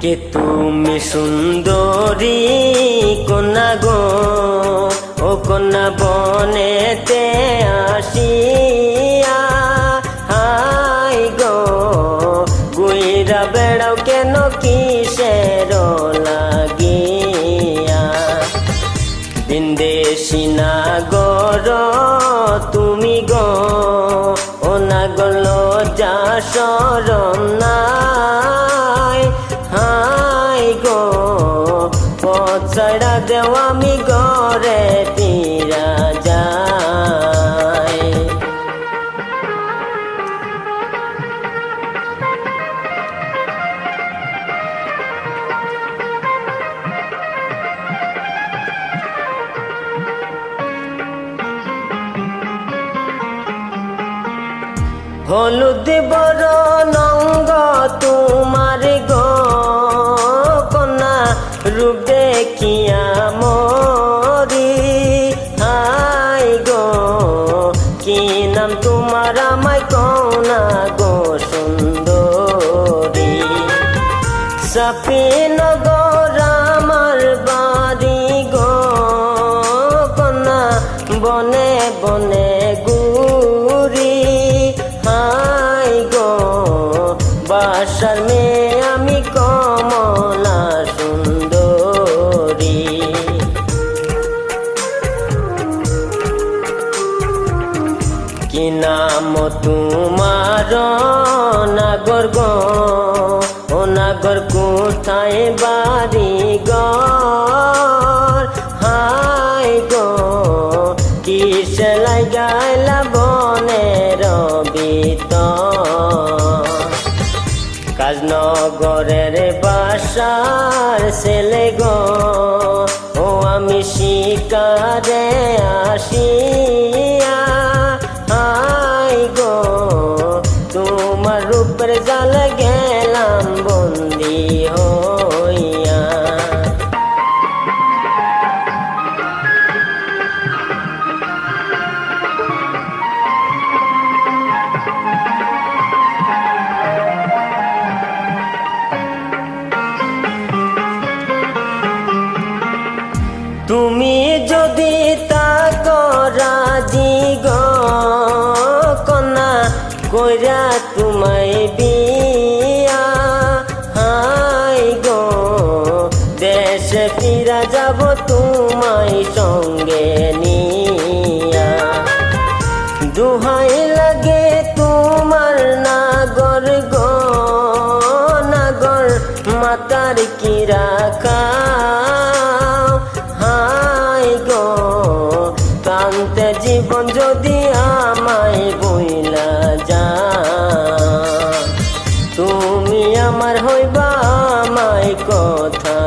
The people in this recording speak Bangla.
কে তুমি সুন্দরী কন্যা গো, ও কন্যা বনেতে আসিয়া হাই গো, গুইরা বেড়াও কেন কিসের লাগিয়া। বিন্দেশী নাগর তুমি গো, ও নাগর লজ্জা শরম নাই হাই গো, পথ ছাড়া দেও আমি ঘরে ফিরা যাই। হলুদ বরণ অঙ্গ তোমার গো, কন্যা রূপ দেখিয়া মরি হাই গো, কি নাম তোমার আমায় কন্যা গো সুন্দরী। সাফিনগর আমার বাড়ি গো, কন্যা বনে বনে ঘুরি হাই গো, বাসার মেয়ে আমি কমলা সুন্দরী। কি নাম তোমার নাগর গো, ও নাগর কোথায় বাড়ি ঘর হাই গো, কি সেলাই গাইলা বনের ভিতর। কাজনগরের বাসার ছেলে গো, ও আমি শিকারে আসিয়া হাই গো, তোমার রূপের জাল গেলাম বন্দি হইয়া। তুমি যদি তাকো রাজি গো, কন্যা কইরা তোমায় বিয়া হাই গো, দেশে ফিরা যাব তোমায় সঙ্গে নিয়া। দুহাই লাগে তোমার নাগর গো, নাগর মাতার কি রাখা হাই গো, কান্তে জীবন যদি আমায় বইলা যা। তুমি আমার হইবা আমায় কথা